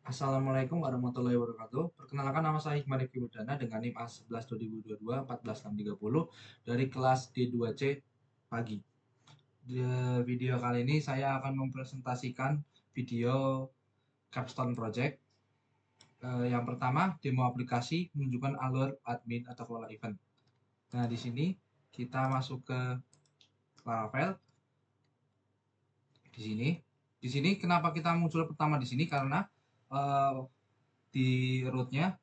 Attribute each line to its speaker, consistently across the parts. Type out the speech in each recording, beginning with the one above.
Speaker 1: Assalamualaikum warahmatullahi wabarakatuh. Perkenalkan nama saya Hikmah Rifki Wardana dengan NIM A11 2022 14630 dari kelas D2C pagi. Di video kali ini saya akan mempresentasikan video capstone project. Yang pertama, demo aplikasi menunjukkan alur admin atau kelola event. Nah, di sini kita masuk ke Laravel. Di sini kenapa kita muncul pertama di sini karena uh, di rootnya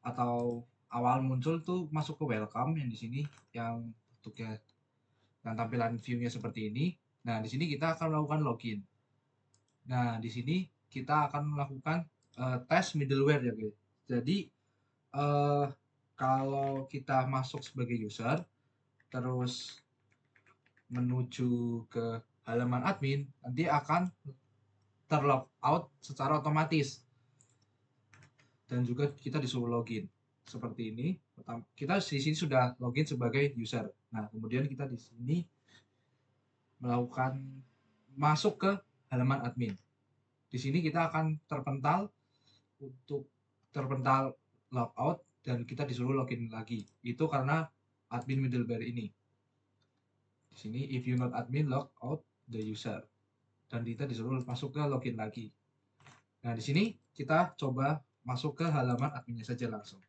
Speaker 1: atau awal muncul tuh masuk ke welcome yang di sini yang bentuknya yang tampilan view-nya seperti ini. Nah, di sini kita akan melakukan login. Nah, di sini kita akan melakukan tes middleware ya guys. Jadi uh, kalau kita masuk sebagai user terus menuju ke halaman admin nanti akan terlog out secara otomatis dan juga kita disuruh login seperti ini. Kita di sini sudah login sebagai user. Nah, kemudian kita di sini melakukan masuk ke halaman admin. Di sini kita akan terpental logout dan kita disuruh login lagi. Itu karena admin middleware ini. Di sini if you not admin log out the user dan kita disuruh masuk ke login lagi. Nah, di sini kita coba masuk ke halaman adminnya saja langsung.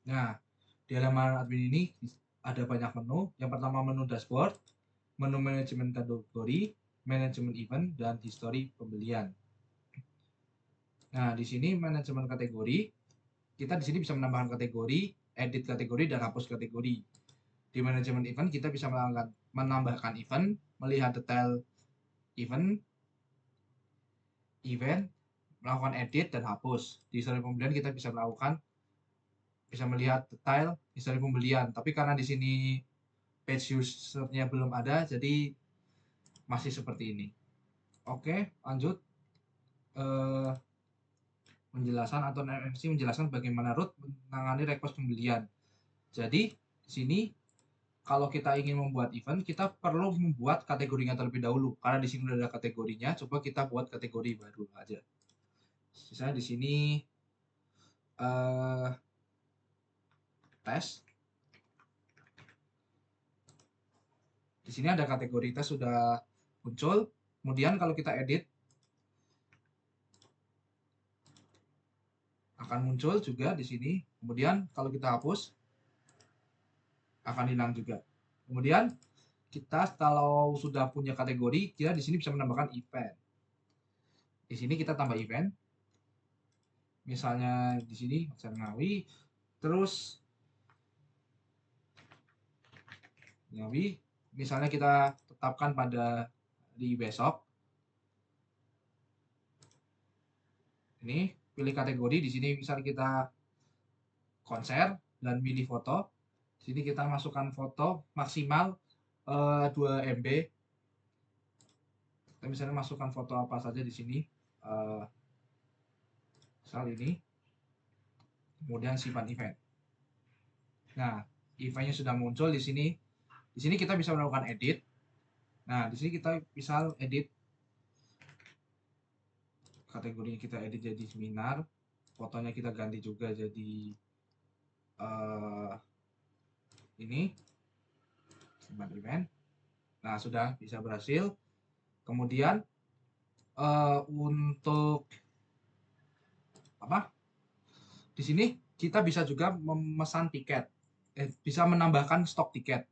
Speaker 1: Nah, di halaman admin ini ada banyak menu. Yang pertama menu dashboard, menu manajemen kategori, manajemen event, dan history pembelian. Nah, di sini manajemen kategori, kita di sini bisa menambahkan kategori, edit kategori, dan hapus kategori. Di manajemen event kita bisa menambahkan event, melihat detail event, melakukan edit dan hapus. Di history pembelian kita bisa melihat detail history pembelian. Tapi karena di sini page usernya belum ada, jadi masih seperti ini. Oke, lanjut. Penjelasan atau NFC menjelaskan bagaimana root menangani request pembelian. Jadi, di sini kalau kita ingin membuat event, kita perlu membuat kategorinya terlebih dahulu. Karena di sini sudah ada kategorinya, coba kita buat kategori baru aja. Misalnya di sini tes. Di sini ada kategori tes sudah muncul. Kemudian kalau kita edit, akan muncul juga di sini. Kemudian kalau kita hapus, akan hilang juga. Kemudian kita kalau sudah punya kategori, kita di sini bisa menambahkan event. Di sini kita tambah event. Misalnya di sini Mas Ngawi, terus Ngawi, misalnya kita tetapkan pada di besok. Ini pilih kategori di sini misal kita konser dan pilih foto. Di sini kita masukkan foto maksimal 2 MB. Kita misalnya masukkan foto apa saja di sini. Misal ini. Kemudian simpan event. Nah, eventnya sudah muncul di sini. Di sini kita bisa melakukan edit. Nah, di sini kita bisa edit kategorinya, kita edit jadi seminar, fotonya kita ganti juga jadi ini simpan event. Nah, sudah bisa berhasil. Kemudian untuk apa? Di sini kita bisa juga memesan tiket, bisa menambahkan stok tiket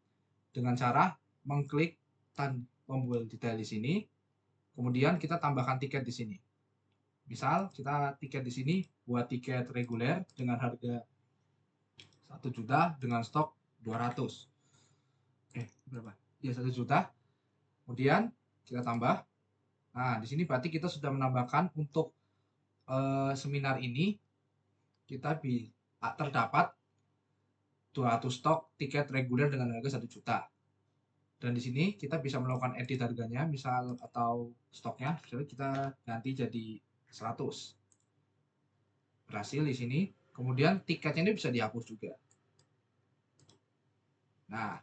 Speaker 1: dengan cara mengklik tombol detail di sini. Kemudian kita tambahkan tiket di sini. Misal kita tiket di sini buat tiket reguler dengan harga 1 juta dengan stok 200. Berapa? Ya 1 juta. Kemudian kita tambah. Nah, di sini berarti kita sudah menambahkan untuk seminar ini kita terdapat 200 stok tiket reguler dengan harga 1 juta. Dan di sini kita bisa melakukan edit harganya, misal atau stoknya, misalnya kita ganti jadi 100. Berhasil di sini. Kemudian tiketnya ini bisa dihapus juga. Nah,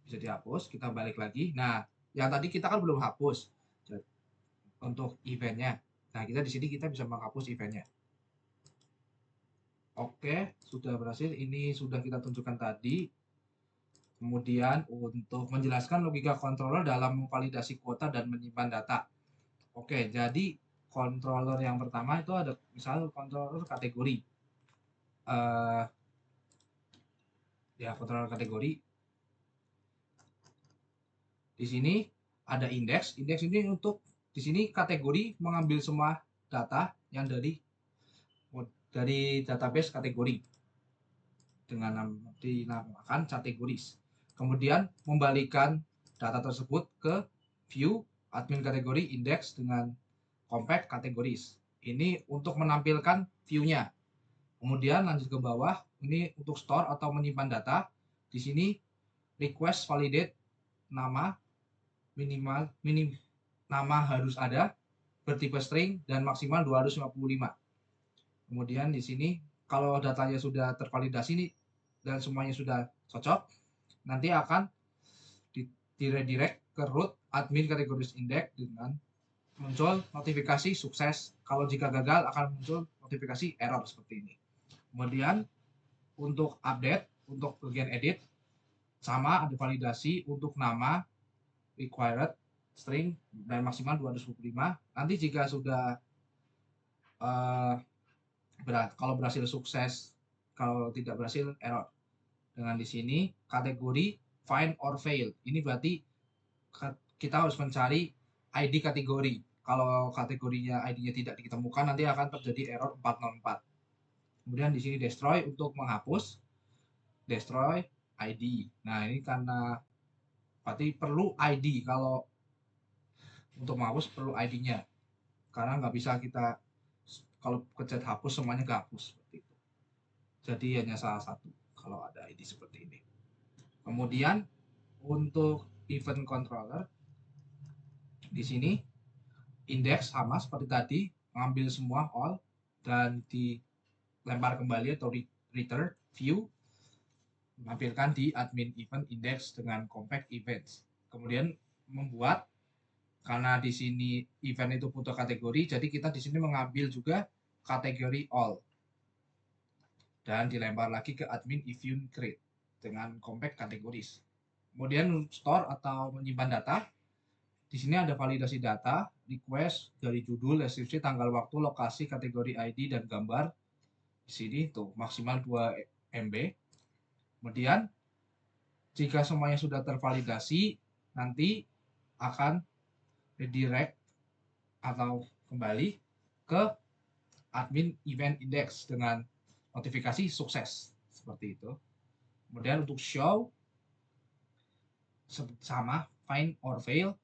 Speaker 1: di bisa dihapus. Kita balik lagi. Nah, yang tadi kita kan belum hapus untuk eventnya. Nah, kita di sini kita bisa menghapus eventnya. Oke, sudah berhasil. Ini sudah kita tunjukkan tadi. Kemudian untuk menjelaskan logika controller dalam memvalidasi kuota dan menyimpan data. Oke, jadi controller yang pertama itu ada misalnya controller kategori. Ya, controller kategori. Di sini ada indeks. Indeks ini untuk di sini kategori mengambil semua data yang dari database kategori dengan dinamakan kategoris. Kemudian membalikan data tersebut ke view admin kategori indeks dengan compact kategoris. Ini untuk menampilkan view-nya. Kemudian lanjut ke bawah, ini untuk store atau menyimpan data. Di sini request validate nama nama harus ada, bertipe string dan maksimal 255. Kemudian di sini kalau datanya sudah tervalidasi nih dan semuanya sudah cocok, nanti akan redirect ke root admin kategoris index dengan muncul notifikasi sukses. Kalau jika gagal akan muncul notifikasi error seperti ini. Kemudian untuk update, untuk bagian edit sama ada validasi untuk nama, required, string dan maksimal 225. Nanti jika sudah kalau berhasil sukses, kalau tidak berhasil error. Dengan di sini kategori find or fail. Ini berarti kita harus mencari ID kategori. Kalau kategorinya ID-nya tidak ditemukan nanti akan terjadi error 404. Kemudian di sini destroy untuk menghapus. Destroy ID. Nah, ini karena berarti perlu ID kalau untuk menghapus perlu ID-nya. Karena nggak bisa kita kalau pencet hapus semuanya kehapus seperti itu. Jadi hanya salah satu kalau ada ID seperti ini. Kemudian untuk event controller di sini indeks sama seperti tadi, mengambil semua all dan dilempar kembali atau return view menampilkan di admin event index dengan compact events. Kemudian membuat karena di sini event itu butuh kategori, jadi kita di sini mengambil juga kategori all dan dilempar lagi ke admin event create dengan compact kategoris. Kemudian store atau menyimpan data. Di sini ada validasi data, request dari judul, deskripsi, tanggal waktu, lokasi, kategori ID dan gambar. Di sini tuh maksimal 2 MB. Kemudian jika semuanya sudah tervalidasi, nanti akan redirect atau kembali ke admin event index dengan notifikasi sukses seperti itu. Kemudian untuk show sama find or fail.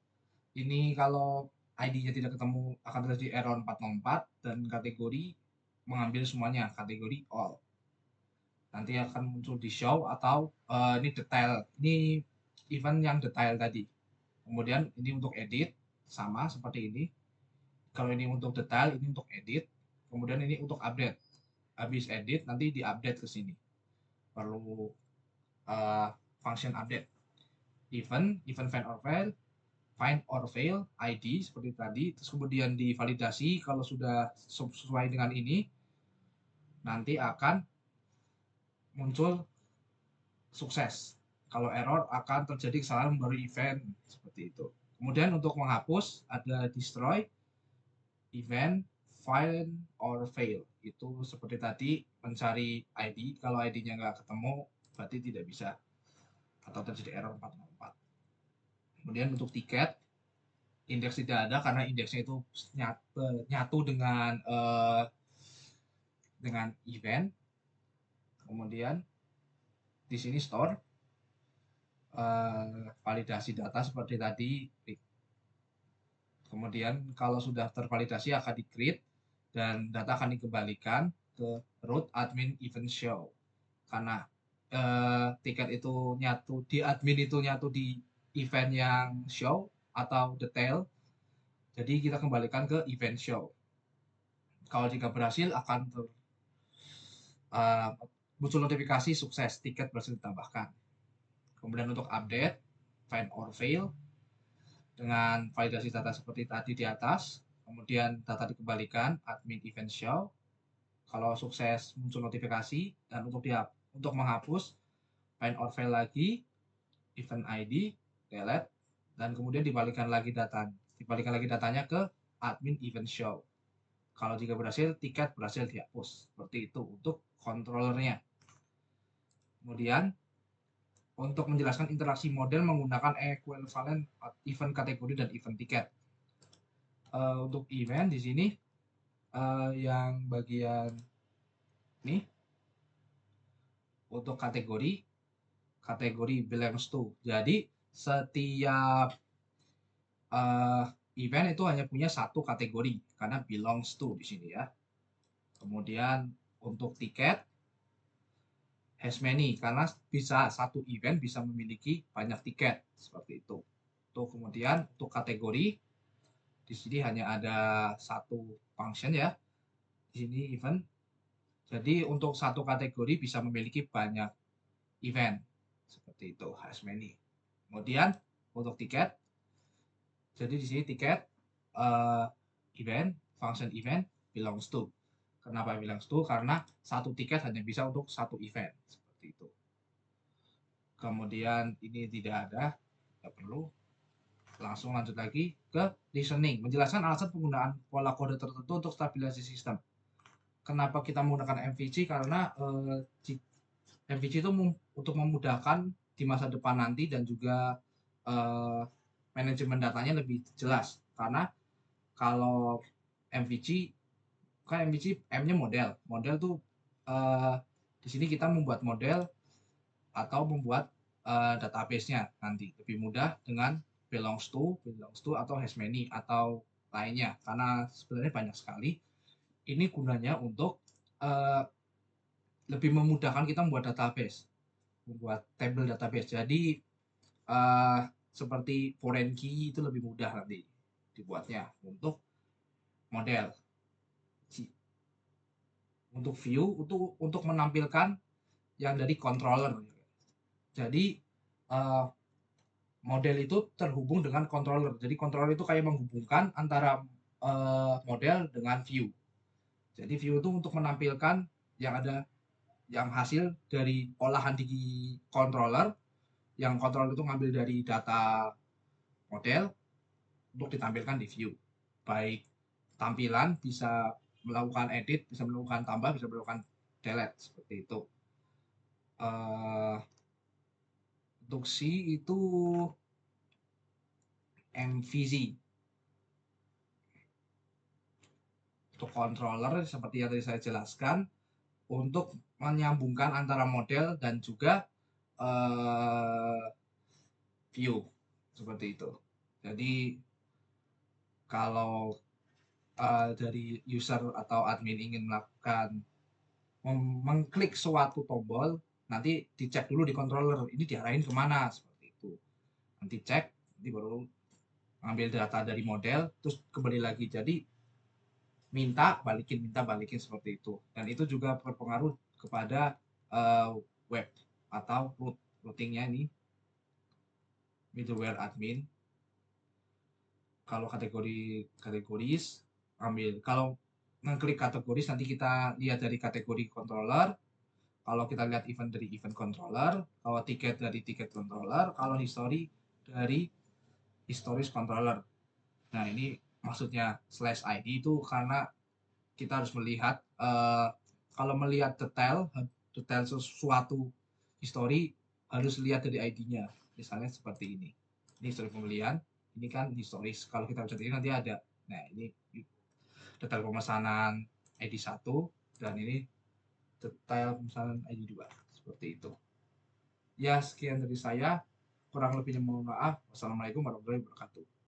Speaker 1: Ini kalau ID-nya tidak ketemu akan terjadi error 404 dan kategori mengambil semuanya kategori all. Nanti akan muncul di show atau ini detail. Ini event yang detail tadi. Kemudian ini untuk edit sama seperti ini. Kalau ini untuk detail, ini untuk edit. Kemudian ini untuk update. Habis edit nanti di-update ke sini. Perlu function update. Event find or fail, find or fail ID seperti tadi, terus kemudian divalidasi kalau sudah sesuai dengan ini, nanti akan muncul sukses. Kalau error akan terjadi kesalahan baru event seperti itu. Kemudian untuk menghapus ada destroy, event, find or fail. Itu seperti tadi mencari ID, kalau ID-nya nggak ketemu berarti tidak bisa atau terjadi error 404. Kemudian untuk tiket indeks tidak ada karena indeksnya itu nyatu dengan event. Kemudian di sini store validasi data seperti tadi. Kemudian kalau sudah tervalidasi akan di-create dan data akan dikembalikan ke root admin event show. Karena tiket itu nyatu di admin itu nyatu di event yang show atau detail. Jadi kita kembalikan ke event show. Kalau jika berhasil akan muncul notifikasi sukses, tiket berhasil ditambahkan. Kemudian untuk update, find or fail dengan validasi data seperti tadi di atas. Kemudian data dikembalikan, admin event show. Kalau sukses muncul notifikasi, dan untuk menghapus find or fail lagi, event ID, delete, dan kemudian dibalikan lagi datanya ke admin event show. Kalau jika berhasil, tiket berhasil dihapus. Seperti itu untuk controllernya. Kemudian untuk menjelaskan interaksi model menggunakan equivalent event kategori dan event tiket. Untuk event di sini yang bagian ini untuk kategori belongs to. Jadi setiap event itu hanya punya satu kategori karena belongs to di sini ya. Kemudian untuk tiket has many karena satu event bisa memiliki banyak tiket seperti itu. Kemudian untuk kategori di sini hanya ada satu function ya. Di sini event. Jadi untuk satu kategori bisa memiliki banyak event seperti itu, has many. Kemudian untuk tiket, jadi di sini tiket event, function event belongs to. Kenapa belongs to? Karena satu tiket hanya bisa untuk satu event seperti itu. Kemudian ini tidak perlu. Langsung lanjut lagi ke listening, menjelaskan alasan penggunaan pola kode tertentu untuk stabilisasi sistem. Kenapa kita menggunakan MVC? Karena MVC itu untuk memudahkan di masa depan nanti dan juga manajemen datanya lebih jelas. Karena kalau MVC kan MVC M-nya model tuh di sini kita membuat model atau membuat database-nya nanti lebih mudah dengan belongs to atau has many atau lainnya, karena sebenarnya banyak sekali. Ini gunanya untuk lebih memudahkan kita membuat table database. Jadi seperti foreign key itu lebih mudah nanti dibuatnya untuk model. Untuk view untuk menampilkan yang dari controller. Jadi model itu terhubung dengan controller. Jadi controller itu kayak menghubungkan antara model dengan view. Jadi view itu untuk menampilkan yang hasil dari olahan di controller, yang controller itu ngambil dari data model untuk ditampilkan di view. Baik tampilan, bisa melakukan edit, bisa melakukan tambah, bisa melakukan delete seperti itu. Untuk C itu MVC. Untuk controller seperti yang tadi saya jelaskan, untuk menyambungkan antara model dan juga view seperti itu. Jadi kalau dari user atau admin ingin melakukan mengklik suatu tombol, nanti dicek dulu di controller ini diarahin kemana seperti itu. Nanti cek, nanti baru ambil data dari model, terus kembali lagi. Jadi minta balikin seperti itu. Dan itu juga berpengaruh kepada web atau routingnya ini middleware admin. Kalau kategoris ambil, kalau ngeklik kategoris nanti kita lihat dari kategori controller. Kalau kita lihat event dari event controller, kalau tiket dari tiket controller, kalau history dari historis controller. Nah ini maksudnya /id itu karena kita harus melihat kalau melihat detail sesuatu history harus lihat dari ID-nya. Misalnya seperti ini. Ini history pembelian, ini kan historis. Kalau kita bisa ini nanti ada. Nah, ini detail pemesanan ID 1 dan ini detail pemesanan ID 2. Seperti itu. Ya, sekian dari saya. Kurang lebihnya mohon maaf. Wassalamualaikum warahmatullahi wabarakatuh.